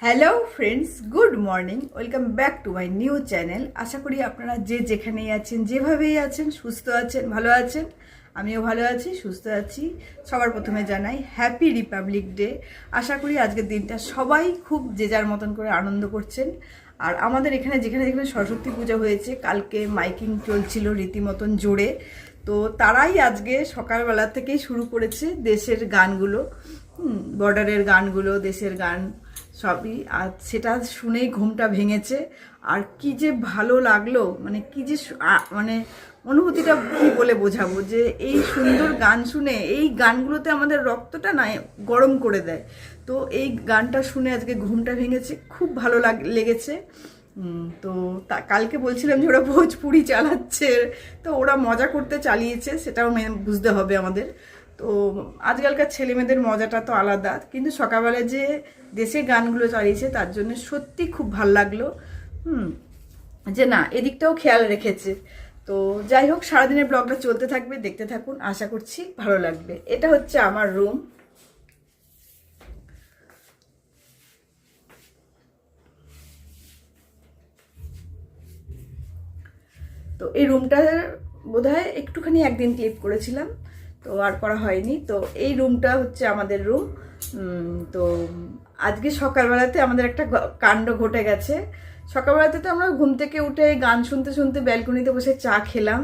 Hello friends, good morning. Welcome back to my new channel. আশা করি আপনারা যে যেখানেই আছেন, যেভাবেই আছেন, সুস্থ আছেন, ভালো আছেন। আমিও ভালো আছি, সুস্থ আছি। সবার প্রথমে জানাই হ্যাপি রিপাবলিক ডে। আশা করি আজকের দিনটা সবাই খুব যে যার মতন করে আনন্দ করছেন। আর আমাদের এখানে যেখানে যেখানে সরস্বতী পূজা হয়েছে, কালকে মাইকিং চলছিল রীতিমতন জোরে। তো তারাই আজকে সকালবেলা থেকেই শুরু করেছে দেশের গানগুলো, বর্ডারের গানগুলো, দেশের গান সবই। আর সেটা শুনেই ঘুমটা ভেঙেছে। আর কি যে ভালো লাগলো, মানে কি যে মানে অনুভূতিটা কি বলে বোঝাবো, যে এই সুন্দর গান শুনে, এই গানগুলোতে আমাদের রক্তটা না গরম করে দেয়। তো এই গানটা শুনে আজকে ঘুমটা ভেঙেছে, খুব ভালো লেগেছে। তো কালকে বলছিলাম যে ওরা ভোজপুরি চালাচ্ছে, তো ওরা মজা করতে চালিয়েছে, সেটাও বুঝতে হবে আমাদের। তো আজকালকার ছেলেমেয়েদের মজাটা তো আলাদা, কিন্তু সকালবেলা যে দেশে গানগুলো চালিয়েছে তার জন্য সত্যি খুব ভাল লাগলো। যে না, এদিকটাও খেয়াল রেখেছে। তো যাই হোক, সারাদিনের ব্লগটা চলতে থাকবে, দেখতে থাকুন, আশা করছি ভালো লাগবে। এটা হচ্ছে আমার রুম। তো এই রুমটা বোধহয় একটুখানি একদিন ক্লিপ করেছিলাম, তো আর করা হয়নি। তো এই রুমটা হচ্ছে আমাদের রুম। তো আজকে সকালবেলাতে আমাদের একটা কাণ্ড ঘটে গেছে। সকালবেলাতে তো আমরা ঘুম থেকে উঠে গান শুনতে শুনতে ব্যালকনিতে বসে চা খেলাম,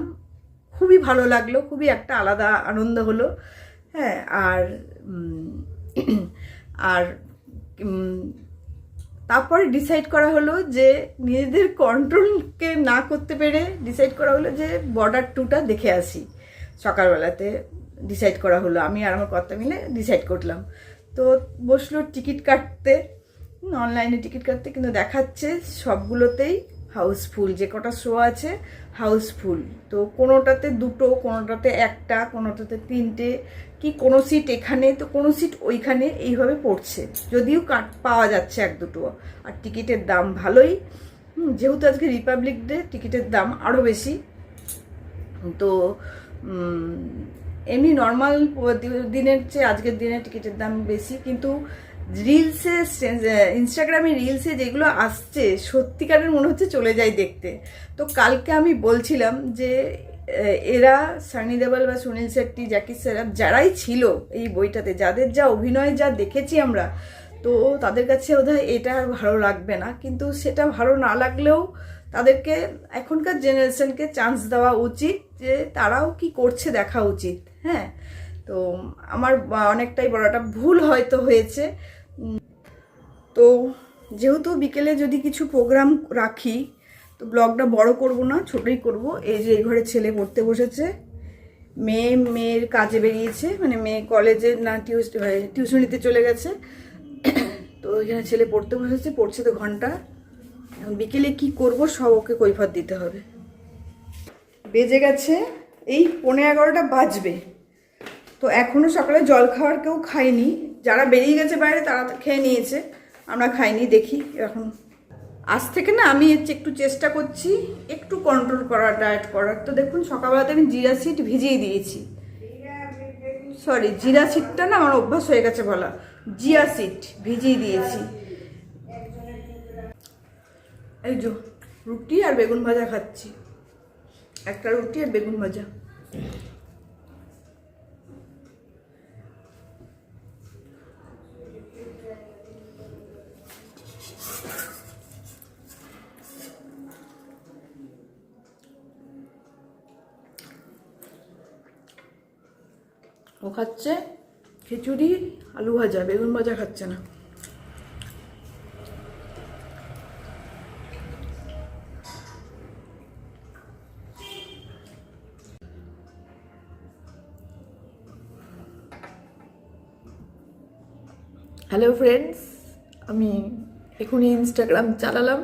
খুবই ভালো লাগলো, খুবই একটা আলাদা আনন্দ হলো। হ্যাঁ, আর আর তারপরে ডিসাইড করা হলো যে নিজেদের কন্ট্রোলকে না করতে পেরে ডিসাইড করা হলো যে বর্ডার টুটা দেখে আসি। সকালবেলাতে ডিসাইড করা হলো, আমি আর আমার কর্তা মিলে ডিসাইড করলাম। তো বসলো টিকিট কাটতে, অনলাইনে টিকিট কাটতে, কিন্তু দেখাচ্ছে সবগুলোতেই হাউসফুল। যে কটা শো আছে হাউসফুল। তো কোনোটাতে দুটো, কোনোটাতে একটা, কোনোটাতে তিনটে, কি কোনো সিট এখানে তো কোনো সিট ওইখানে, এইভাবে পড়ছে। যদিও পাওয়া যাচ্ছে এক দুটো, আর টিকিটের দাম ভালোই। যেহেতু আজকে রিপাবলিক ডে, টিকিটের দাম আরও বেশি। তো এমনি নর্মাল দিনের চেয়ে আজকের দিনে টিকিটের দাম বেশি, কিন্তু রিলসে, ইনস্টাগ্রামে রিলসে যেগুলো আসছে সত্যিকারের মনে হচ্ছে চলে যাই দেখতে। তো কালকে আমি বলছিলাম যে এরা সানি দেওয়াল বা সুনীল শেট্টি, জ্যাকি শ্রফ যারাই ছিল এই বইটাতে, যাদের যা অভিনয় যা দেখেছি আমরা, তো তাদের কাছে বোধহয় এটা আর ভালো লাগবে না। কিন্তু সেটা ভালো না লাগলেও তাদেরকে, এখনকার জেনারেশনকে চান্স দেওয়া উচিত, যে তারাও কি করছে দেখা উচিত। হ্যাঁ, তো আমার অনেকটাই বড় একটা ভুল হয়তো হয়েছে। তো যেহেতু বিকেলে যদি কিছু প্রোগ্রাম রাখি, তো ব্লগটা বড় করব না, ছোটই করব। এই যে এই ঘরে ছেলে পড়তে বসেছে, মেয়ের কাজে বেরিয়েছে, মানে মেয়ে কলেজে না টিউশনিতে চলে গেছে। তো এখানে ছেলে পড়তে বসেছে, পড়ছে তো ঘন্টা। এখন বিকেলে কি করব সব ওকে কৈফিয়ত দিতে হবে। বেজে গেছে এই 11:15 বাজবে। তো এখনও সকালে জল খাওয়ার কেউ খায়নি, যারা বেরিয়ে গেছে বাইরে তারা খেয়ে নিয়েছে, আমরা খাইনি। দেখি এখন, আজ থেকে না আমি একটু চেষ্টা করছি একটু কন্ট্রোল করার, ডায়েট করার। তো দেখুন সকালবেলাতে আমি জিরা সিড ভিজিয়ে দিয়েছি। সরি, জিরা সিডটা না আমার অভ্যাস হয়ে গেছে বলা, জিরা সিড ভিজিয়ে দিয়েছি। এই যে রুটি আর বেগুন ভাজা খাচ্ছি, একটা রুটি আর বেগুন ভাজা। ও খাচ্ছে খিচুড়ি, আলু ভাজা, বেগুন ভাজা খাচ্ছে না। হ্যালো ফ্রেন্ডস, আমি এখনই ইনস্টাগ্রাম চালালাম,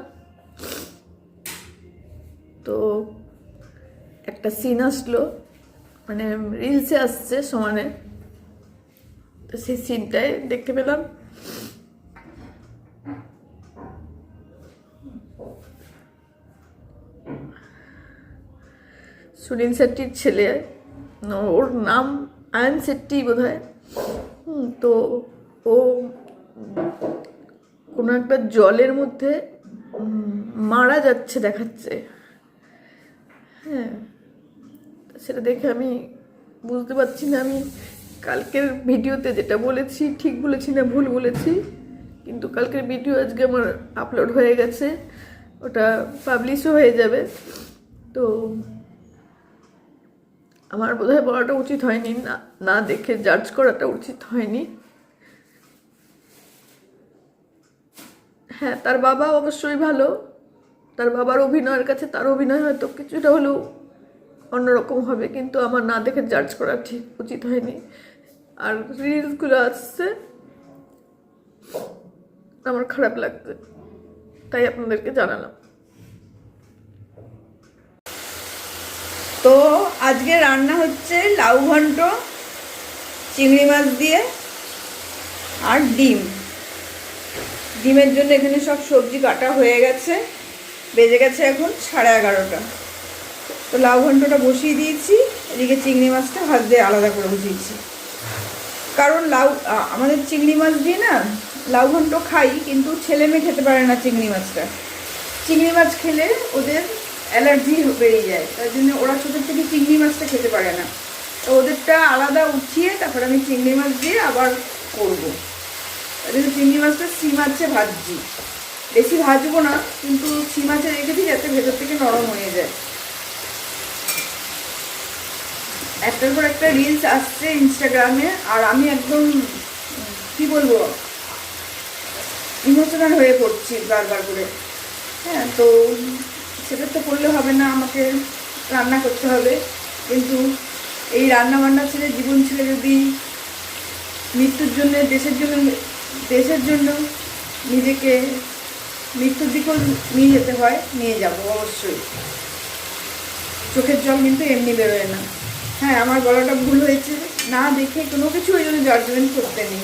তো একটা সিন আসলো, মানে রিলসে আসছে সমানে। তো সেই সিনটাই দেখতে পেলাম। সুনীল শেট্টির ছেলে, ওর নাম আয়ন শেট্টি বোধ হয়। তো ও কোনো একটা জলের মধ্যে মারা যাচ্ছে দেখাচ্ছে। হ্যাঁ, সেটা দেখে আমি বুঝতে পারছি না আমি কালকের ভিডিওতে যেটা বলেছি ঠিক বলেছি না ভুল বলেছি। কিন্তু কালকের ভিডিও আজকে আমার আপলোড হয়ে গেছে, ওটা পাবলিশও হয়ে যাবে। তো আমার বোধহয় বলাটা উচিত হয়নি, না না দেখে জাজ করাটা উচিত হয়নি। হ্যাঁ, তার বাবা অবশ্যই ভালো, তার বাবার অভিনয়ের কাছে তার অভিনয় হয়তো কিছুটা হলেও অন্যরকম হবে, কিন্তু আমার না দেখে জাজ করা ঠিক উচিত হয়নি। আর রিলসগুলো আসছে আমার খারাপ লাগছে, তাই আপনাদেরকে জানালাম। তো আজকে রান্না হচ্ছে লাউ ঘন্ট চিংড়ি মাছ দিয়ে আর ডিমের জন্য এখানে সব সবজি কাটা হয়ে গেছে, বেজে গেছে এখন 11:30। তো লাউ ঘন্টটা বসিয়ে দিয়েছি, এদিকে চিংড়ি মাছটা ভাত দিয়ে আলাদা করে বসিয়েছি। কারণ আমাদের চিংড়ি মাছ দিয়ে না লাউ ঘন্ট খাই, কিন্তু ছেলে মেয়ে খেতে পারে না চিংড়ি মাছটা। চিংড়ি মাছ খেলে ওদের অ্যালার্জি বেড়ে যায়, তার জন্য ওরা ছোটোর থেকে চিংড়ি মাছটা খেতে পারে না। তো ওদেরটা আলাদা উঠিয়ে তারপর আমি চিংড়ি মাছ দিয়ে আবার করবো। তার জন্য চিংড়ি মাছটা সিম আছে ভাজছি, বেশি ভাজবো না, কিন্তু সিম আছে রেখেছি যাতে ভেতর থেকে নরম হয়ে যায়। একটার পর একটা রিলস আসছে ইনস্টাগ্রামে, আর আমি একদম কি বলবো ইমোশনাল হয়ে পড়ছি বারবার করে। হ্যাঁ, তো সেটা তো করলে হবে না, আমাকে রান্না করতে হবে। কিন্তু এই রান্না বান্না ছেড়ে জীবন ছেড়ে যদি মৃত্যুর জন্য দেশের জন্য নিজেকে মৃত্যুর দিকেও নিয়ে যেতে হয়, নিয়ে যাব অবশ্যই। চোখের জল কিন্তু এমনি বেরোয় না। হ্যাঁ, আমার গলাটা ভুল হয়েছে, না দেখে কোনো কিছু ওই জন্য জাজমেন্ট করতে নেই।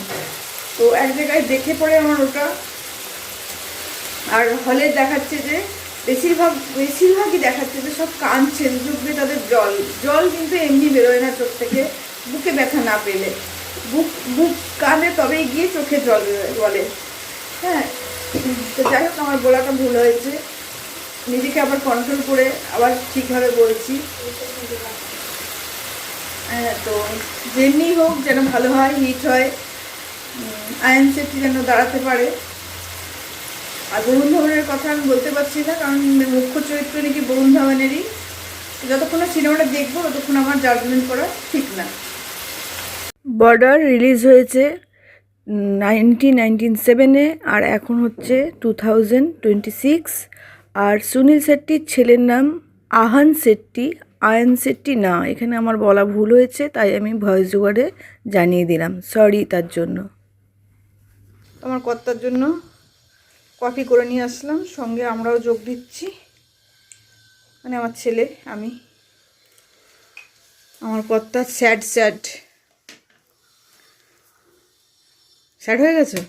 তো এক জায়গায় দেখে পড়ে আমার ওটা, আর হলে দেখাচ্ছে যে বেশিরভাগই দেখাচ্ছে যে সব কাঁদছে, ডুববে তাদের জল কিন্তু এমনি বেরোয় না চোখ থেকে, বুকে ব্যথা না পেলে। বুক কাঁদে তবেই গিয়ে চোখে জল বলে। হ্যাঁ, তো যাই হোক আমার বলাটা ভুল হয়েছে, নিজেকে আবার কন্ট্রোল করে আবার ঠিকভাবে বলছি। হ্যাঁ, তো যেমনি হোক যেন ভালো হয়, হিট হয়, আয়ন সেটটি যেন দাঁড়াতে পারে। আর বরুণ ধাওয়ানের কথা আমি বলতে পারছি না, কারণ মুখ্য চরিত্র নাকি বরুণ ধাওয়ানেরই। যতক্ষণ না সিনেমাটা দেখবো ততক্ষণ আমার জাজমেন্ট করা ঠিক না। বর্ডার রিলিজ হয়েছে 1997-এ, আর এখন হচ্ছে 2026। আর সুনীল শেট্টির ছেলের নাম আহান শেট্টি, আয়ন শেট্টি না। এখানে আমার বলা ভুল হয়েছে, তাই আমি ভয়েস ওভারে জানিয়ে দিলাম, সরি তার জন্য। আমার কর্তার জন্য কফি করে নিয়ে আসলাম, সঙ্গে আমরাও যোগ দিচ্ছি, মানে আমার ছেলে, আমি। আমার কর্তা স্যাড হয়ে গেছে,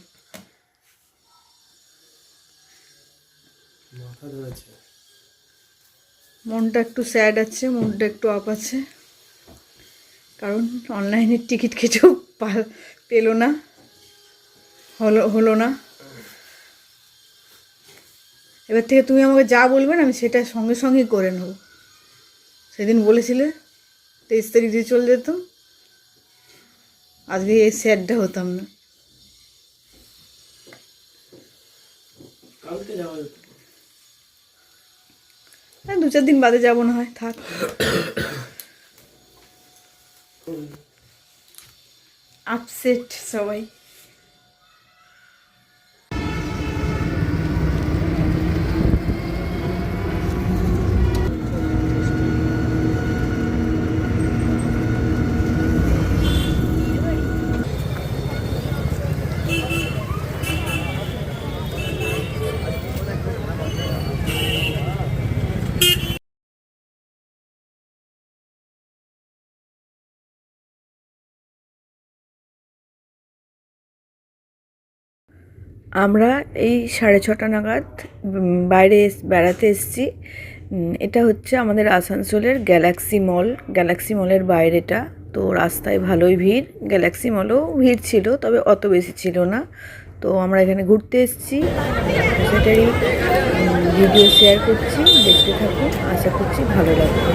মনটা একটু স্যাড আছে, মনটা একটু আপ আছে, কারণ অনলাইনের টিকিট কেটেও পেলো না, হলো না। এবার থেকে তুমি আমাকে যা বলবে না আমি সেটা সঙ্গে সঙ্গেই করে নেব। সেদিন বলেছিলে 23 তারিখ দিয়ে চলে যেতাম, আজকে এই স্যাডটা হতাম না। হ্যাঁ, 2-4 দিন বাদে যাবো না হয়, থাক। আপসেট সবাই। আমরা এই 6:30 নাগাদ বাইরে বেড়াতে এসেছি। এটা হচ্ছে আমাদের আসানসোলের গ্যালাক্সি মলের বাইরেটা। তো রাস্তায় ভালোই ভিড়, গ্যালাক্সি মলেও ভিড় ছিল, তবে অত বেশি ছিল না। তো আমরা এখানে ঘুরতে এসেছি, সেটারই ভিডিও শেয়ার করছি, দেখতে থাকুন, আশা করছি ভালো লাগবে।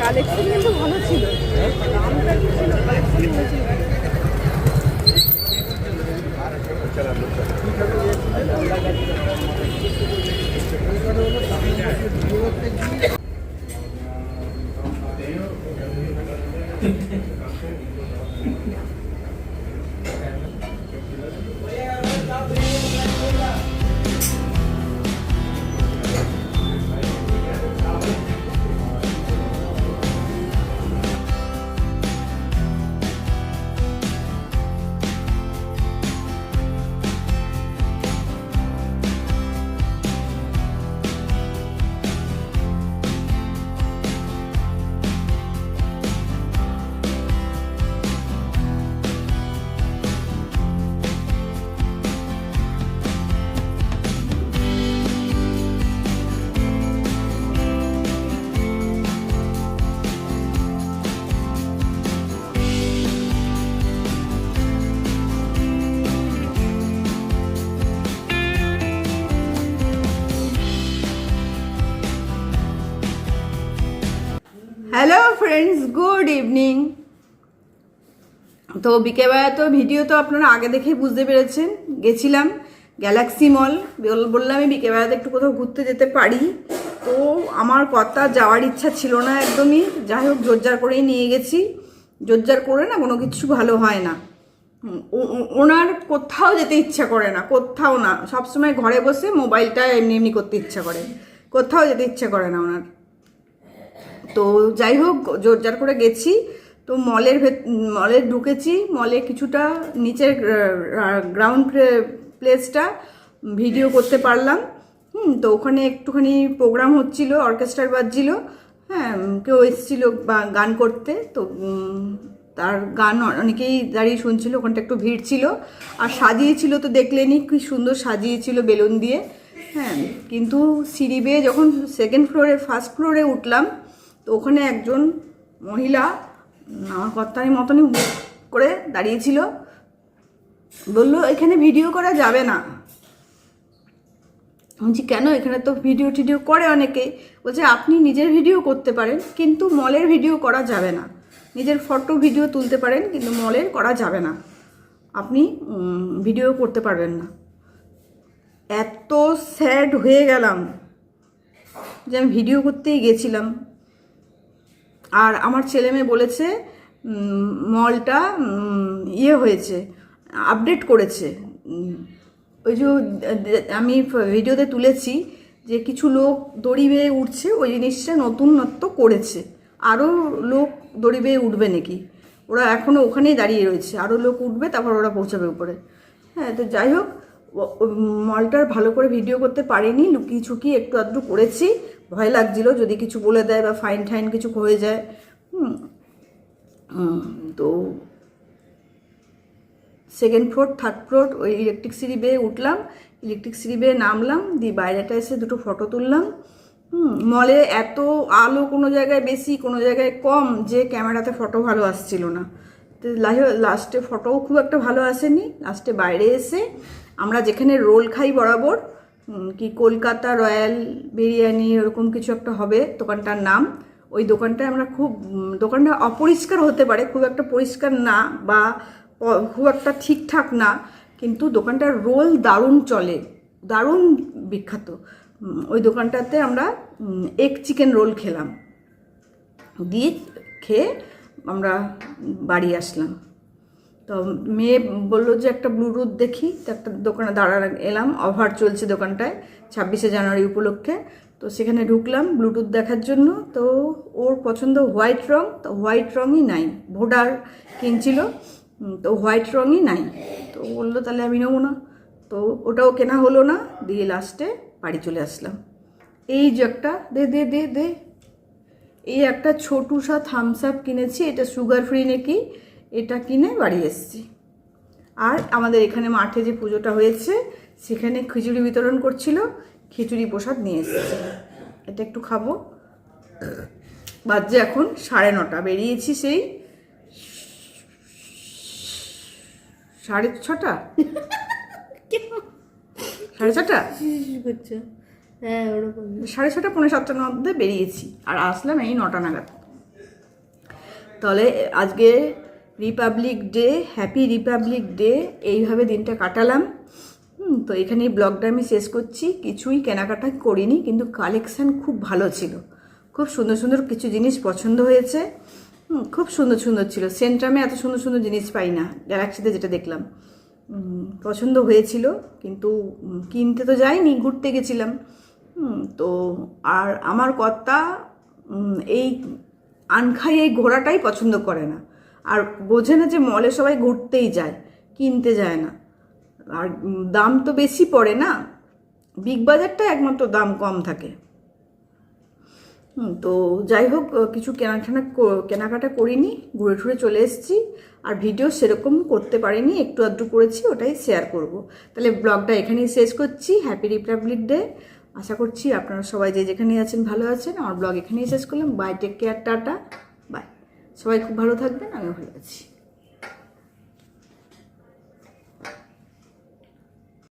কালেকশন কিন্তু ভালো ছিল, দামটা কি ছিল, কালেকশন ভালো ছিল। Hello friends, good evening. তো বিকেলবেলা তো ভিডিও তো আপনারা আগে দেখেই বুঝতে পেরেছেন, গেছিলাম গ্যালাক্সি মল। বললাম আমি বিকেলবেলাতে একটু কোথাও ঘুরতে যেতে পারি, তো আমার কথা যাওয়ার ইচ্ছা ছিল না একদমই। যাই হোক, জোরজার করেই নিয়ে গেছি। জোরজার করে না কোনো কিছু ভালো হয় না। ওনার কোথাও যেতে ইচ্ছা করে না, কোথাও না। সবসময় ঘরে বসে মোবাইলটা এমনি এমনি করতে ইচ্ছা করে, কোথাও যেতে ইচ্ছা করে না ওনার। তো যাই হোক, জোরজার করে গেছি। তো মলে ঢুকেছি। মলে কিছুটা নিচের গ্রাউন্ড প্লেসটা ভিডিও করতে পারলাম। তো ওখানে একটুখানি প্রোগ্রাম হচ্ছিল, অর্কেস্ট্রার বাজছিল। হ্যাঁ, কেউ এসেছিল গান করতে, তো তার গান অনেকেই দাঁড়িয়ে শুনছিল। ওখানটা একটু ভিড় ছিল। আর সাজিয়েছিল তো দেখলেনি, কি সুন্দর সাজিয়েছিল বেলুন দিয়ে। হ্যাঁ, কিন্তু সিঁড়ি বেয়ে যখন ফার্স্ট ফ্লোরে উঠলাম, তো ওখানে একজন মহিলা আমার কর্তার মতনই করে দাঁড়িয়েছিল। বললো এখানে ভিডিও করা যাবে না। বলছি কেন, এখানে তো ভিডিও টিডিও করে অনেকে। বলছে আপনি নিজের ভিডিও করতে পারেন, কিন্তু মলের ভিডিও করা যাবে না। নিজের ফটো ভিডিও তুলতে পারেন, কিন্তু মলের করা যাবে না, আপনি ভিডিও করতে পারবেন না। এত স্যাড হয়ে গেলাম যে আমি ভিডিও করতেই গেছিলাম। আর আমার ছেলে মেয়ে বলেছে মলটা হয়েছে, আপডেট করেছে। ওই যে আমি ভিডিওতে তুলেছি যে কিছু লোক দড়ি বেয়ে উঠছে, ওই জিনিসটা নতুনত্ব করেছে। আরও লোক দড়ি বেয়ে উঠবে নাকি, ওরা এখনও ওখানেই দাঁড়িয়ে রয়েছে। আরও লোক উঠবে, তারপর ওরা পৌঁছাবে উপরে। হ্যাঁ, তো যাই হোক, মলটার ভালো করে ভিডিও করতে পারিনি, লুকিয়ে ছুকিয়ে একটু আধটু করেছি। ভয় লাগছিল যদি কিছু বলে দেয় বা ফাইন ঠাইন কিছু হয়ে যায়। তো সেকেন্ড ফ্লোর, থার্ড ফ্লোর ওই ইলেকট্রিক সিঁড়ি বেয়ে উঠলাম, ইলেকট্রিক সিঁড়ি বেয়ে নামলাম, দিয়ে বাইরেটা এসে দুটো ফটো তুললাম। মলে এত আলো, কোনো জায়গায় বেশি, কোনো জায়গায় কম, যে ক্যামেরাতে ফটো ভালো আসছিল না। তো লাস্টে ফটোও খুব একটা ভালো আসেনি। লাস্টে বাইরে এসে আমরা যেখানে রোল খাই বরাবর, কি কলকাতা রয়্যাল বিরিয়ানি ওরকম কিছু একটা হবে দোকানটার নাম, ওই দোকানটায় আমরা দোকানটা অপরিষ্কার হতে পারে, খুব একটা পরিষ্কার না বা খুব একটা ঠিকঠাক না, কিন্তু দোকানটার রোল দারুণ চলে, দারুণ বিখ্যাত। ওই দোকানটাতে আমরা এগ চিকেন রোল খেলাম, দিয়ে খেয়ে আমরা বাড়ি আসলাম। তো মেয়ে বললো যে একটা ব্লুটুথ দেখি, তো একটা দোকানে এলাম, অফার চলছে দোকানটায় 26শে জানুয়ারি উপলক্ষে। তো সেখানে ঢুকলাম ব্লুটুথ দেখার জন্য। তো ওর পছন্দ হোয়াইট রং, তো হোয়াইট রঙই নাই, ভোডার কিনছিল, তো হোয়াইট রঙই নাই। তো বললো তাহলে আমি নেবো না, তো ওটাও কেনা হলো না, দিয়ে লাস্টে বাড়ি চলে আসলাম। এই যে একটা দে এই একটা ছোটু সা থামস আপ কিনেছি, এটা সুগার ফ্রি নাকি, এটা কিনে বাড়ি এসেছি। আর আমাদের এখানে মাঠে যে পুজোটা হয়েছে সেখানে খিচুড়ি বিতরণ করছিল, খিচুড়ি প্রসাদ নিয়ে এসেছি, এটা একটু খাবো। বাজে এখন 9:30, বেরিয়েছি সেই 6:30, 6:30। হ্যাঁ ওরকম। 6:30 পৌনে 7টার মধ্যে বেরিয়েছি আর আসলাম এই 9টা নাগাদ। তাহলে আজকে Republic day, happy Republic day, এইভাবে দিনটা কাটালাম। তো এখানেই ব্লগটা আমি শেষ করছি। কিছুই কেনাকাটা করিনি, কিন্তু কালেকশান খুব ভালো ছিল, খুব সুন্দর সুন্দর কিছু জিনিস পছন্দ হয়েছে। খুব সুন্দর সুন্দর ছিল। সেন্ট্রামে এত সুন্দর সুন্দর জিনিস পাই না, গ্যালাক্সিতে যেটা দেখলাম পছন্দ হয়েছিল, কিন্তু কিনতে তো যাইনি, ঘুরতে গেছিলাম। তো আর আমার কর্তা এই আনখাই এই ঘোরাটাই পছন্দ করে না, আর বোঝে না যে মলে সবাই ঘুরতেই যায়, কিনতে যায় না। আর দাম তো বেশি পড়ে না, বিগ বাজারটা একমাত্র দাম কম থাকে। তো যাই হোক, কিছু কেনাকাটা করিনি, ঘুরে টুরে চলে এসেছি। আর ভিডিও সেরকম করতে পারিনি, একটু আধটু করেছি, ওটাই শেয়ার করব। তাহলে ব্লগটা এখানেই শেষ করছি। Happy Republic day. আশা করছি আপনারা সবাই যে যেখানে আছেন ভালো আছেন। আমার ব্লগ এখানেই শেষ করলাম। Bye, take care, tata, bye. সবাই খুব ভালো থাকবেন, আমিও ভালো আছি।